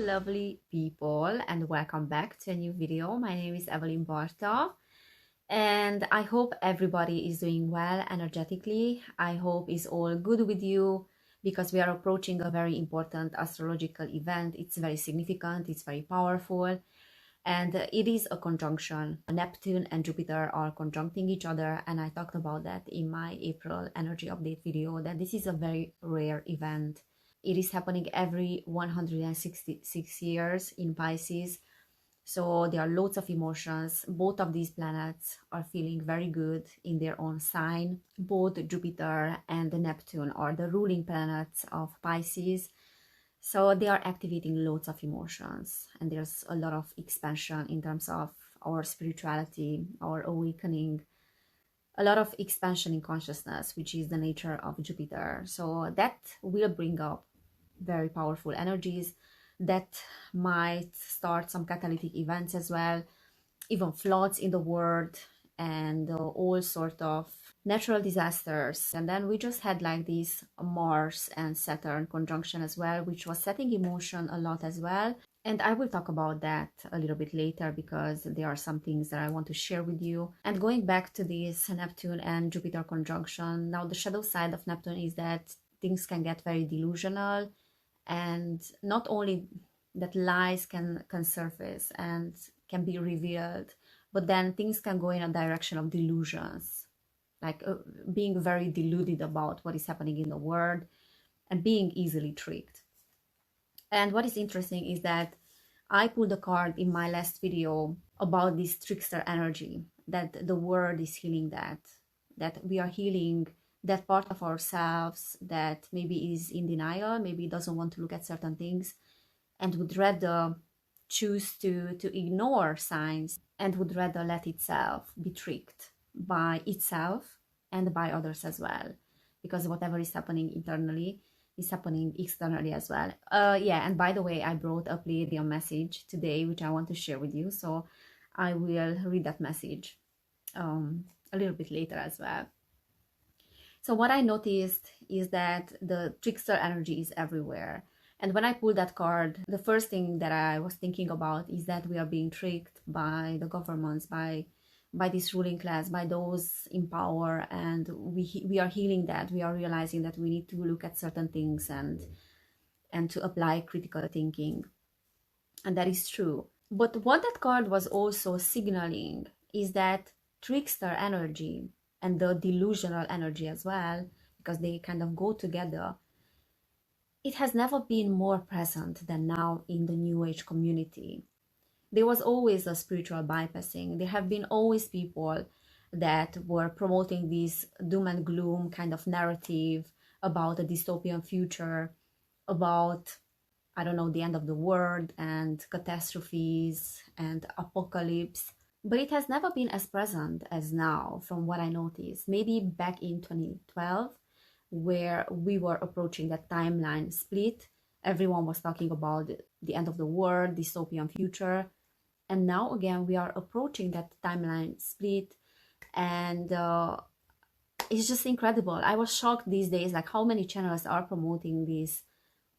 lovely people, and welcome back to a new video. My name is Evelin Barta, and I hope everybody is doing well energetically. I hope it's all good with you because we are approaching a very important astrological event. It's very significant, it's very powerful, and it is a conjunction. Neptune and Jupiter are conjuncting each other, and I talked about that in my April energy update video, that this is a very rare event. It is happening every 166 years in Pisces. So there are lots of emotions. Both of these planets are feeling very good in their own sign. Both Jupiter and Neptune are the ruling planets of Pisces. So they are activating lots of emotions. And there's a lot of expansion in terms of our spirituality, our awakening. A lot of expansion in consciousness, which is the nature of Jupiter. So that will bring up very powerful energies that might start some catalytic events as well, even floods in the world and all sort of natural disasters. And then we just had like this Mars and Saturn conjunction as well, which was setting in motion a lot as well. And I will talk about that a little bit later because there are some things that I want to share with you. And going back to this Neptune and Jupiter conjunction, now the shadow side of Neptune is that things can get very delusional, and not only that lies can surface and can be revealed, but then things can go in a direction of delusions, like being very deluded about what is happening in the world and being easily tricked. And what is interesting is that I pulled a card in my last video about this trickster energy, that the world is healing that we are healing that part of ourselves that maybe is in denial, maybe doesn't want to look at certain things and would rather choose to ignore signs and would rather let itself be tricked by itself and by others as well, because whatever is happening internally is happening externally as well. Yeah, and by the way, I brought a Pleiadian message today which I want to share with you, so I will read that message a little bit later as well. So what I noticed is that the trickster energy is everywhere. And when I pulled that card, the first thing that I was thinking about is that we are being tricked by the governments, by this ruling class, by those in power, and we are healing that. We are realizing that we need to look at certain things and to apply critical thinking. And that is true. But what that card was also signaling is that trickster energy and the delusional energy as well, because they kind of go together, it has never been more present than now in the New Age community. There was always a spiritual bypassing. There have been always people that were promoting this doom and gloom kind of narrative about a dystopian future, about, I don't know, the end of the world and catastrophes and apocalypse. But it has never been as present as now, from what I noticed. Maybe back in 2012, where we were approaching that timeline split. Everyone was talking about the end of the world, dystopian future. And now again, we are approaching that timeline split. And it's just incredible. I was shocked these days, like how many channels are promoting this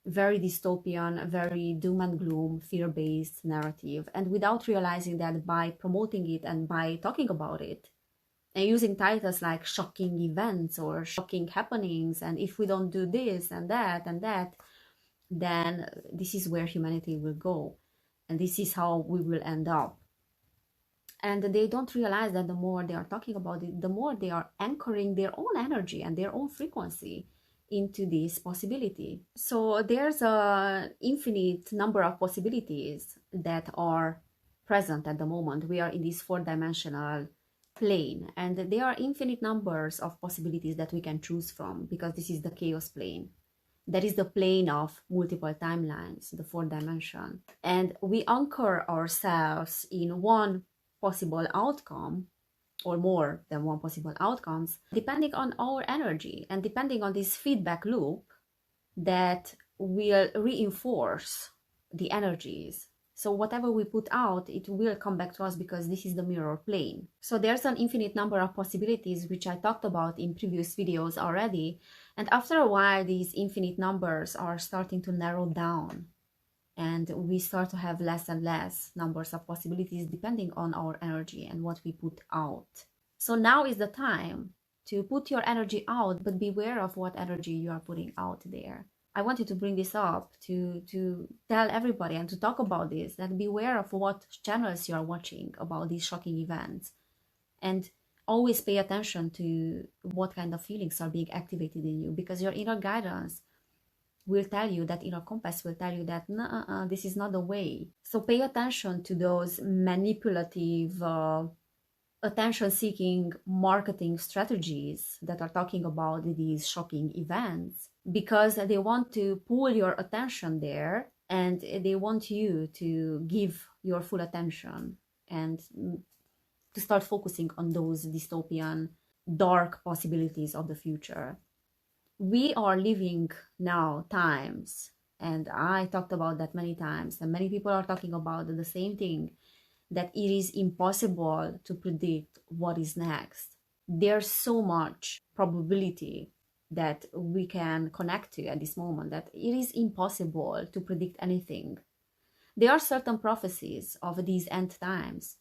very dystopian, very doom and gloom, fear-based narrative, and without realizing that by promoting it and by talking about it and using titles like shocking events or shocking happenings, and if we don't do this and that, then this is where humanity will go and this is how we will end up. And they don't realize that the more they are talking about it, the more they are anchoring their own energy and their own frequency into this possibility. So there's an infinite number of possibilities that are present at the moment. We are in this four-dimensional plane, and there are infinite numbers of possibilities that we can choose from, because this is the chaos plane. That is the plane of multiple timelines, the fourth dimension. And we anchor ourselves in one possible outcome, or more than one possible outcomes, depending on our energy and depending on this feedback loop that will reinforce the energies. So whatever we put out, it will come back to us, because this is the mirror plane. So there's an infinite number of possibilities, which I talked about in previous videos already. And after a while, these infinite numbers are starting to narrow down. and we start to have less and less numbers of possibilities depending on our energy and what we put out. So now is the time to put your energy out, but beware of what energy you are putting out there. I wanted to bring this up to tell everybody and to talk about this, that beware of what channels you are watching about these shocking events, and always pay attention to what kind of feelings are being activated in you, because your inner guidance will tell you, that inner compass will tell you that no, this is not the way. So pay attention to those manipulative, attention-seeking marketing strategies that are talking about these shocking events, because they want to pull your attention there, and they want you to give your full attention and to start focusing on those dystopian, dark possibilities of the future. We are living now times, and I talked about that many times, and many people are talking about the same thing, that it is impossible to predict what is next. There's so much probability that we can connect to at this moment that it is impossible to predict anything. There are certain prophecies of these end times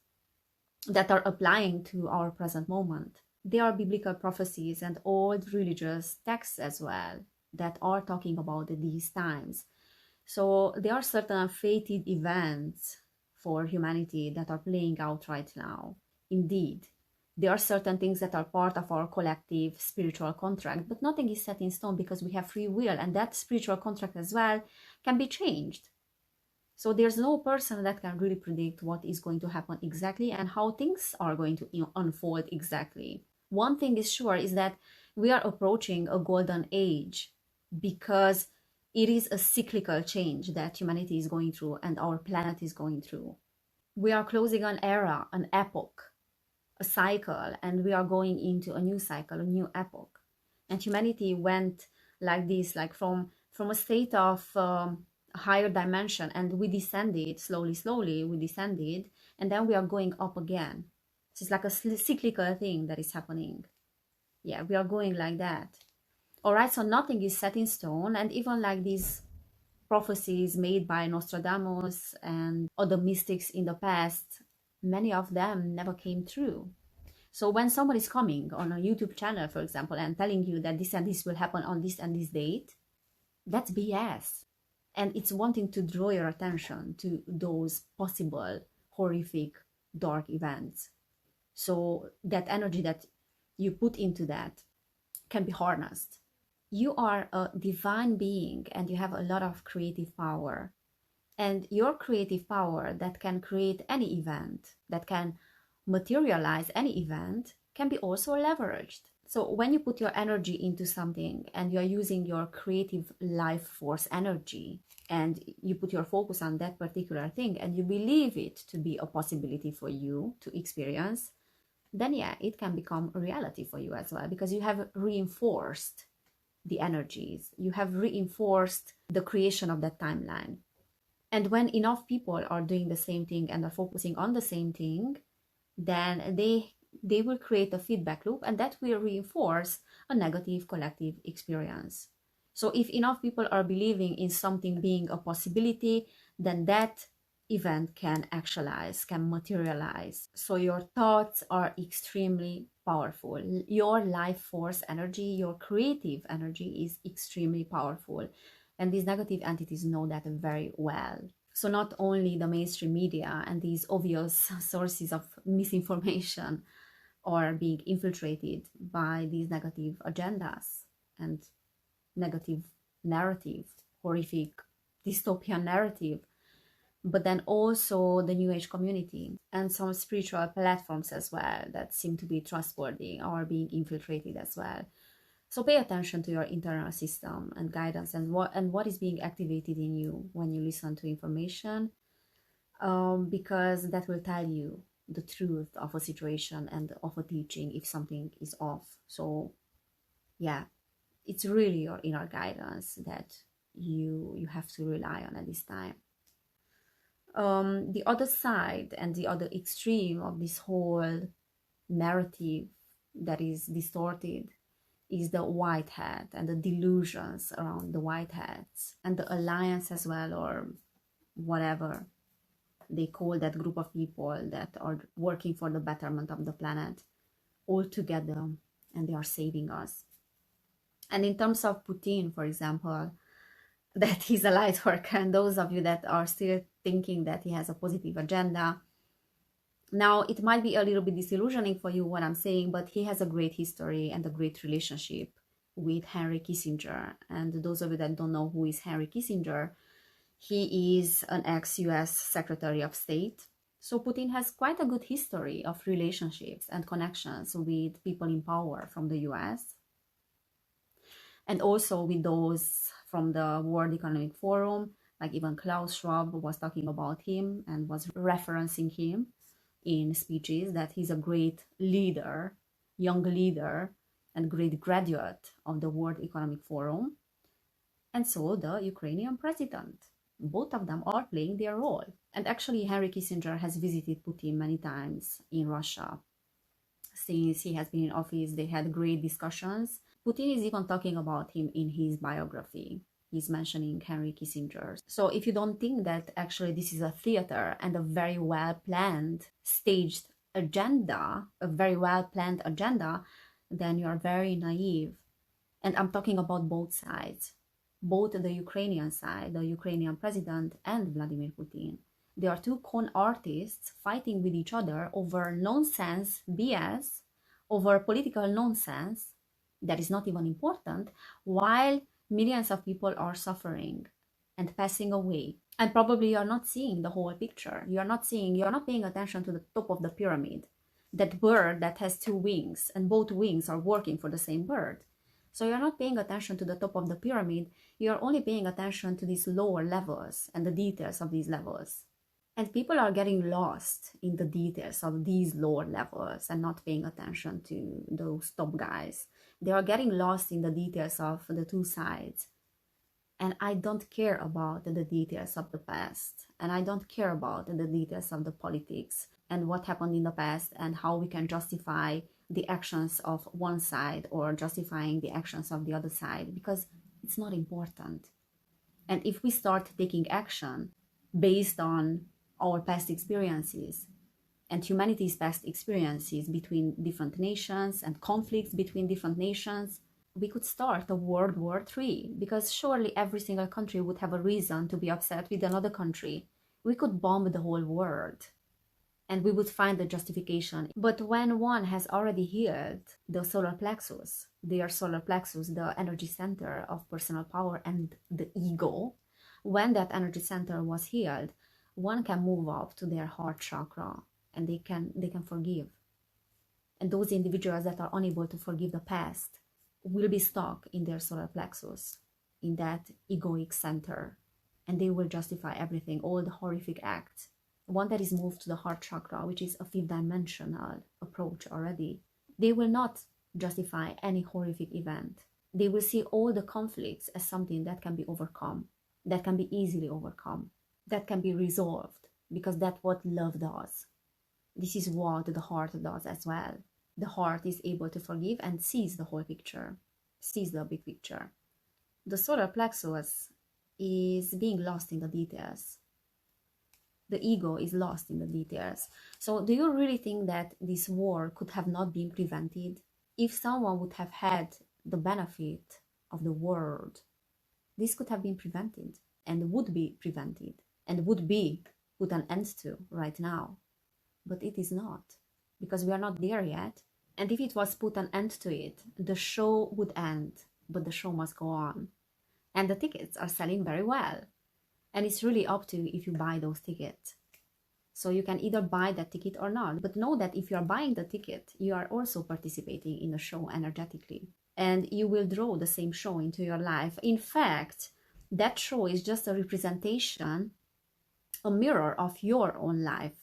that are applying to our present moment. There are biblical prophecies and old religious texts as well that are talking about these times. So there are certain fated events for humanity that are playing out right now. Indeed, there are certain things that are part of our collective spiritual contract, but nothing is set in stone, because we have free will, and that spiritual contract as well can be changed. So there's no person that can really predict what is going to happen exactly and how things are going to unfold exactly. One thing is sure, is that we are approaching a golden age, because it is a cyclical change that humanity is going through and our planet is going through. We are closing an era, an epoch, a cycle, and we are going into a new cycle, a new epoch. And humanity went like this, like from a state of higher dimension, and we descended slowly, we descended, and then we are going up again. So it's like a cyclical thing that is happening. Yeah, we are going like that. All right, so nothing is set in stone, and even like these prophecies made by Nostradamus and other mystics in the past, many of them never came true. So when someone is coming on a YouTube channel, for example, and telling you that this and this will happen on this and this date, that's BS. And it's wanting to draw your attention to those possible horrific dark events. So that energy that you put into that can be harnessed. You are a divine being, and you have a lot of creative power. And your creative power that can create any event, that can materialize any event, can be also leveraged. So when you put your energy into something and you're using your creative life force energy, and you put your focus on that particular thing, and you believe it to be a possibility for you to experience, then yeah, it can become a reality for you as well, because you have reinforced the energies, you have reinforced the creation of that timeline. And when enough people are doing the same thing and are focusing on the same thing, then they will create a feedback loop, and that will reinforce a negative collective experience. So if enough people are believing in something being a possibility, then that event can actualize, can materialize. So your thoughts are extremely powerful. Your life force energy, your creative energy is extremely powerful. And these negative entities know that very well. So not only the mainstream media and these obvious sources of misinformation are being infiltrated by these negative agendas and negative narrative, horrific dystopian narrative, but then also the New Age community and some spiritual platforms as well that seem to be trustworthy are being infiltrated as well. So pay attention to your internal system and guidance, and what is being activated in you when you listen to information, because that will tell you the truth of a situation and of a teaching if something is off. So yeah, it's really your inner guidance that you have to rely on at this time. The other side and the other extreme of this whole narrative that is distorted is the white hat and the delusions around the white hats and the alliance as well, or whatever they call that group of people that are working for the betterment of the planet, all together, and they are saving us. And in terms of Putin, for example, that he's a light worker, and those of you that are still thinking that he has a positive agenda, now it might be a little bit disillusioning for you what I'm saying, but he has a great history and a great relationship with Henry Kissinger. And those of you that don't know who is Henry Kissinger, he is an ex-US Secretary of State. So Putin has quite a good history of relationships and connections with people in power from the US, and also with those from the World Economic Forum, like even Klaus Schwab was talking about him and was referencing him in speeches, that he's a great leader, young leader, and great graduate of the World Economic Forum. And so the Ukrainian president. Both of them are playing their role. And actually, Henry Kissinger has visited Putin many times in Russia. Since he has been in office, they had great discussions. Putin is even talking about him in his biography. He's mentioning Henry Kissinger. So if you don't think that actually this is a theater and a very well-planned, staged agenda, then you are very naive. And I'm talking about both sides. Both the Ukrainian side, the Ukrainian president, and Vladimir Putin. They are two con artists fighting with each other over nonsense, BS, over political nonsense that is not even important, while millions of people are suffering and passing away. And probably you're not seeing the whole picture. You're not paying attention to the top of the pyramid. That bird that has two wings, and both wings are working for the same bird. So you're not paying attention to the top of the pyramid, you're only paying attention to these lower levels and the details of these levels. And people are getting lost in the details of these lower levels and not paying attention to those top guys. They are getting lost in the details of the two sides. And I don't care about the details of the past. And I don't care about the details of the politics and what happened in the past and how we can justify the actions of one side or justifying the actions of the other side, because it's not important. And if we start taking action based on our past experiences and humanity's past experiences between different nations and conflicts between different nations, we could start a World War III, because surely every single country would have a reason to be upset with another country. We could bomb the whole world and we would find the justification. But when one has already healed the solar plexus, their solar plexus, the energy center of personal power and the ego, when that energy center was healed, one can move up to their heart chakra and they can forgive. And those individuals that are unable to forgive the past will be stuck in their solar plexus, in that egoic center, and they will justify everything, all the horrific acts. One that is moved to the heart chakra, which is a fifth dimensional approach already, they will not justify any horrific event. They will see all the conflicts as something that can be overcome, that can be easily overcome, that can be resolved, because that's what love does. This is what the heart does as well. The heart is able to forgive and sees the whole picture, sees the big picture. The solar plexus is being lost in the details. The ego is lost in the details. So do you really think that this war could have not been prevented? If someone would have had the benefit of the world, this could have been prevented and would be prevented and would be put an end to right now. But it is not, because we are not there yet. And if it was put an end to it, the show would end, but the show must go on. And the tickets are selling very well. And it's really up to you if you buy those tickets. So you can either buy that ticket or not. But know that if you are buying the ticket, you are also participating in the show energetically. And you will draw the same show into your life. In fact, that show is just a representation, a mirror of your own life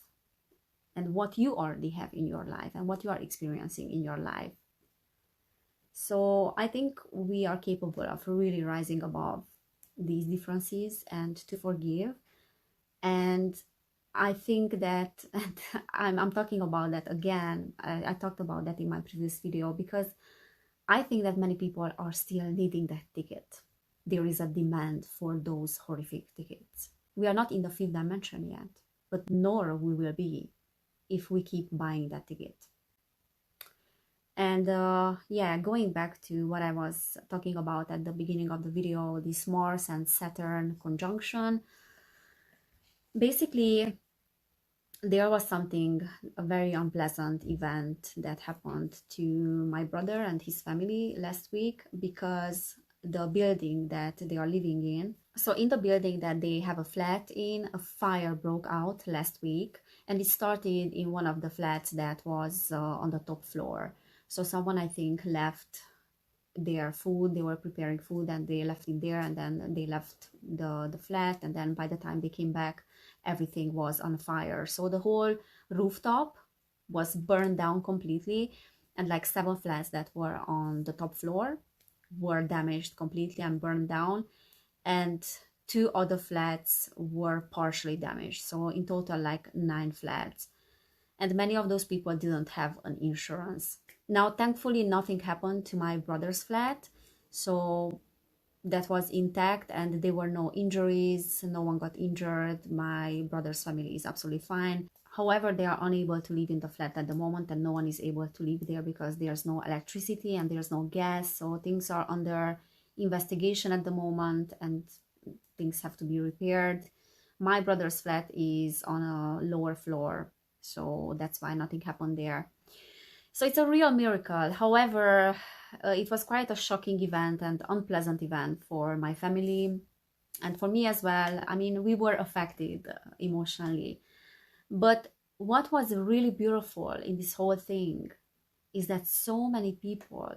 and what you already have in your life and what you are experiencing in your life. So I think we are capable of really rising above these differences and to forgive. And I think that, and I'm talking about that again, I talked about that in my previous video, because I think that many people are still needing that ticket. There is a demand for those horrific tickets. We are not in the fifth dimension yet, but nor we will be if we keep buying that ticket. And yeah, going back to what I was talking about at the beginning of the video, this Mars and Saturn conjunction, basically there was something, a very unpleasant event that happened to my brother and his family last week, because the building that they are living in, so in the building that they have a flat in, a fire broke out last week, and it started in one of the flats that was on the top floor. So someone, I think, left their food, they were preparing food and they left it there, and then they left the flat, and then by the time they came back, everything was on fire. So the whole rooftop was burned down completely, and like 7 flats that were on the top floor were damaged completely and burned down, and 2 other flats were partially damaged. So in total, like 9 flats, and many of those people didn't have an insurance. Now, thankfully, nothing happened to my brother's flat, so that was intact and there were no injuries, no one got injured. My brother's family is absolutely fine. However, they are unable to live in the flat at the moment, and no one is able to live there because there's no electricity and there's no gas. So things are under investigation at the moment and things have to be repaired. My brother's flat is on a lower floor, so that's why nothing happened there. So it's a real miracle. However, it was quite a shocking event and unpleasant event for my family and for me as well. I mean, we were affected emotionally. But what was really beautiful in this whole thing is that so many people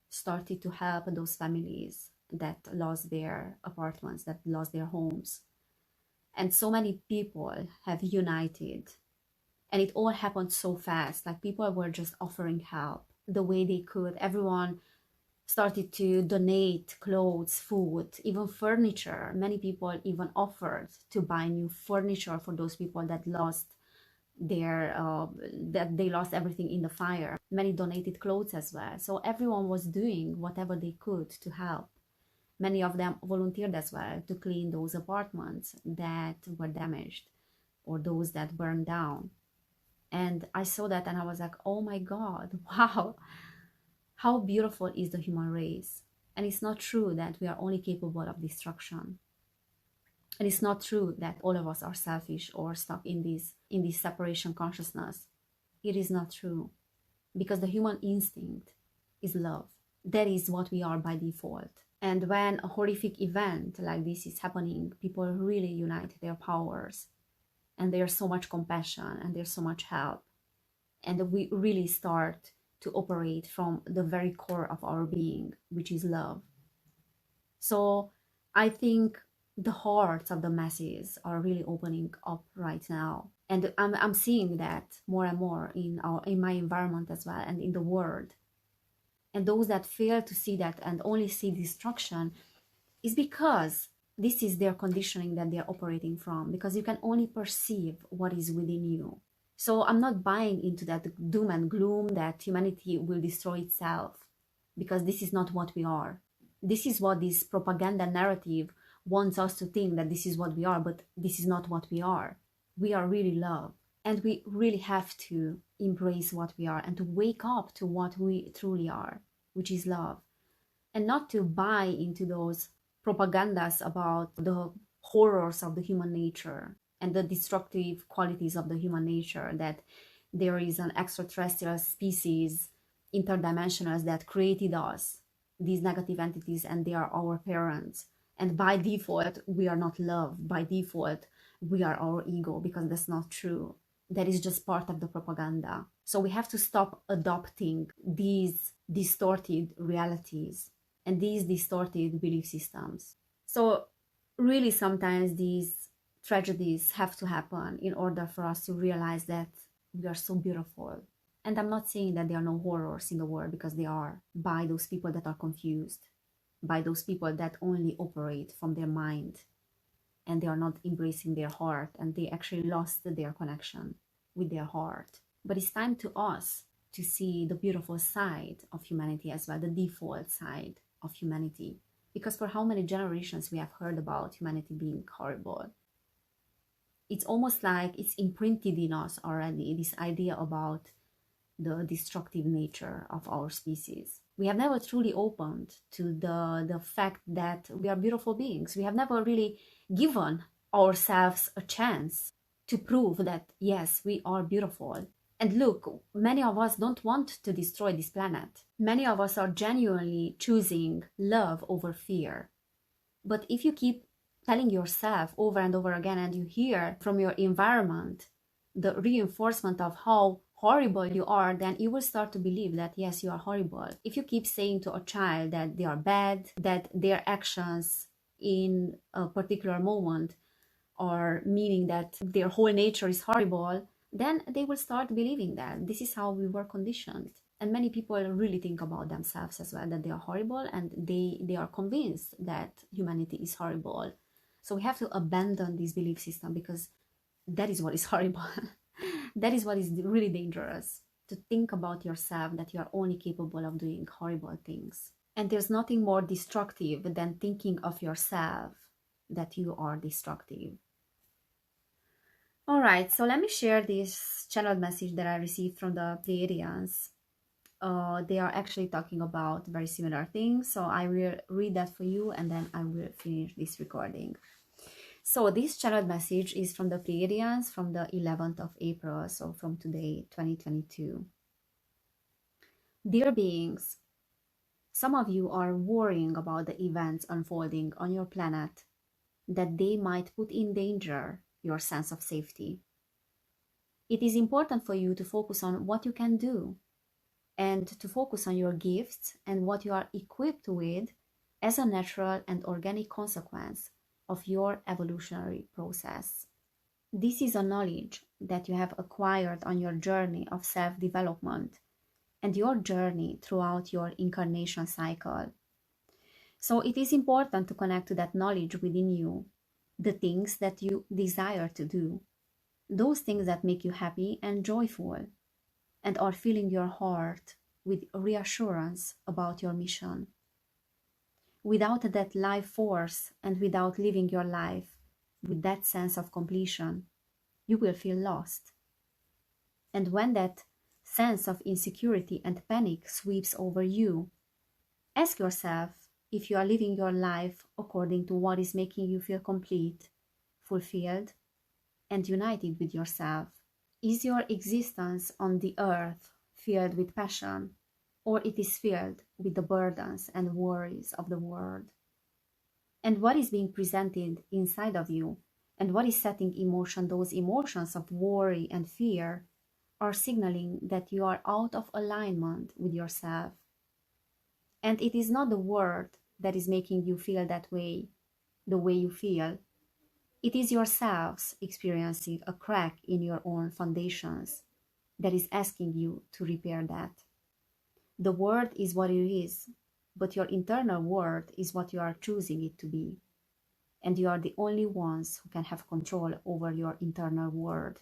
started to help those families that lost their apartments, that lost their homes. And so many people have united. And it all happened so fast. Like, people were just offering help the way they could. Everyone started to donate clothes, food, even furniture. Many people even offered to buy new furniture for those people that lost their that they lost everything in the fire. Many donated clothes as well. So everyone was doing whatever they could to help. Many of them volunteered as well to clean those apartments that were damaged or those that burned down. And I saw that and I was like, oh my God, wow, how beautiful is the human race. And it's not true that we are only capable of destruction. And it's not true that all of us are selfish or stuck in this separation consciousness. It is not true, because the human instinct is love. That is what we are by default. And when a horrific event like this is happening, people really unite their powers. And there's so much compassion and there's so much help. And we really start to operate from the very core of our being, which is love. So I think the hearts of the masses are really opening up right now. And I'm seeing that more and more in my environment as well, and in the world. And those that fail to see that and only see destruction is because this is their conditioning that they're operating from, because you can only perceive what is within you. So I'm not buying into that doom and gloom that humanity will destroy itself, because this is not what we are. This is what this propaganda narrative wants us to think, that this is what we are, but this is not what we are. We are really love. And we really have to embrace what we are and to wake up to what we truly are, which is love. And not to buy into those propagandas about the horrors of the human nature and the destructive qualities of the human nature, that there is an extraterrestrial species, interdimensionals, that created us, these negative entities, and they are our parents. And by default, we are not love. By default, we are our ego, because that's not true. That is just part of the propaganda. So we have to stop adopting these distorted realities and these distorted belief systems. So really, sometimes these tragedies have to happen in order for us to realize that we are so beautiful. And I'm not saying that there are no horrors in the world, because there are, by those people that are confused, by those people that only operate from their mind and they are not embracing their heart, and they actually lost their connection with their heart. But it's time to us to see the beautiful side of humanity as well, the default side of humanity. Because for how many generations we have heard about humanity being horrible, It's almost like it's imprinted in us already, this idea about the destructive nature of our species. We have never truly opened to the fact that we are beautiful beings. We have never really given ourselves a chance to prove that, yes, we are beautiful. And look, many of us don't want to destroy this planet. Many of us are genuinely choosing love over fear. But if you keep telling yourself over and over again, and you hear from your environment the reinforcement of how horrible you are, then you will start to believe that, yes, you are horrible. If you keep saying to a child that they are bad, that their actions in a particular moment are meaning that their whole nature is horrible, then they will start believing that. This is how we were conditioned. And many people really think about themselves as well, that they are horrible, and they are convinced that humanity is horrible. So we have to abandon this belief system, because that is what is horrible. That is what is really dangerous, to think about yourself that you are only capable of doing horrible things. And there's nothing more destructive than thinking of yourself that you are destructive. All right, so let me share this channeled message that I received from the Pleiadians. They are actually talking about very similar things, so I will read that for you and then I will finish this recording. So this channeled message is from the Pleiadians from the 11th of April, so from today, 2022. Dear beings, some of you are worrying about the events unfolding on your planet, that they might put in danger your sense of safety. It is important for you to focus on what you can do, and to focus on your gifts and what you are equipped with as a natural and organic consequence of your evolutionary process. This is a knowledge that you have acquired on your journey of self-development and your journey throughout your incarnation cycle. So it is important to connect to that knowledge within you, the things that you desire to do, those things that make you happy and joyful, and are filling your heart with reassurance about your mission. Without that life force and without living your life with that sense of completion, you will feel lost. And when that sense of insecurity and panic sweeps over you, ask yourself if you are living your life according to what is making you feel complete, fulfilled, and united with yourself. Is your existence on the earth filled with passion, or it is filled with the burdens and worries of the world? And what is being presented inside of you, and what is setting in motion those emotions of worry and fear, are signaling that you are out of alignment with yourself. And it is not the world that is making you feel that way, the way you feel. It is yourselves experiencing a crack in your own foundations that is asking you to repair that. The world is what it is, but your internal world is what you are choosing it to be. And you are the only ones who can have control over your internal world.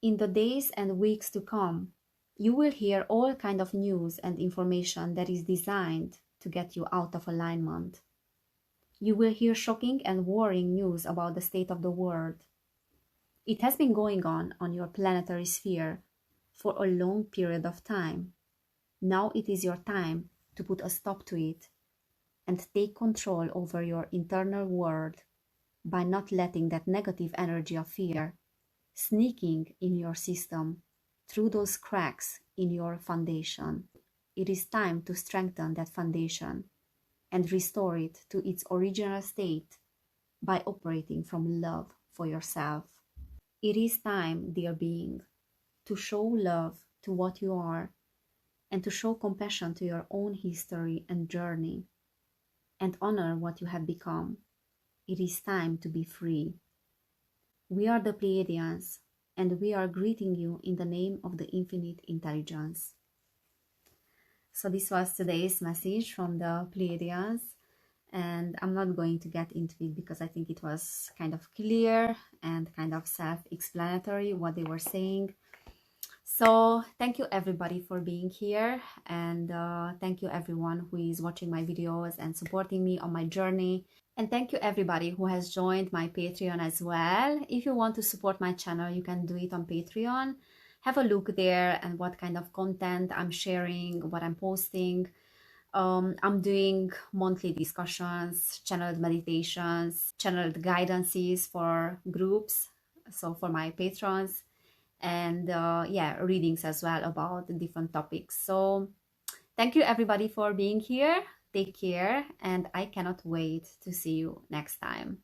In the days and weeks to come, you will hear all kinds of news and information that is designed to get you out of alignment. You will hear shocking and worrying news about the state of the world. It has been going on your planetary sphere for a long period of time. Now it is your time to put a stop to it and take control over your internal world by not letting that negative energy of fear sneaking in your system through those cracks in your foundation. It is time to strengthen that foundation and restore it to its original state by operating from love for yourself. It is time, dear being, to show love to what you are and to show compassion to your own history and journey and honor what you have become. It is time to be free. We are the Pleiadians, and we are greeting you in the name of the infinite intelligence. So this was today's message from the Pleiadians, and I'm not going to get into it because I think it was kind of clear and kind of self-explanatory what they were saying. So thank you everybody for being here, and thank you everyone who is watching my videos and supporting me on my journey. And thank you everybody who has joined my Patreon as well. If you want to support my channel, you can do it on Patreon. Have a look there and what kind of content I'm sharing, what I'm posting. I'm doing monthly discussions, channeled meditations, channeled guidances for groups, so for my patrons, and yeah, readings as well about different topics. So thank you everybody for being here. Take care, and I cannot wait to see you next time.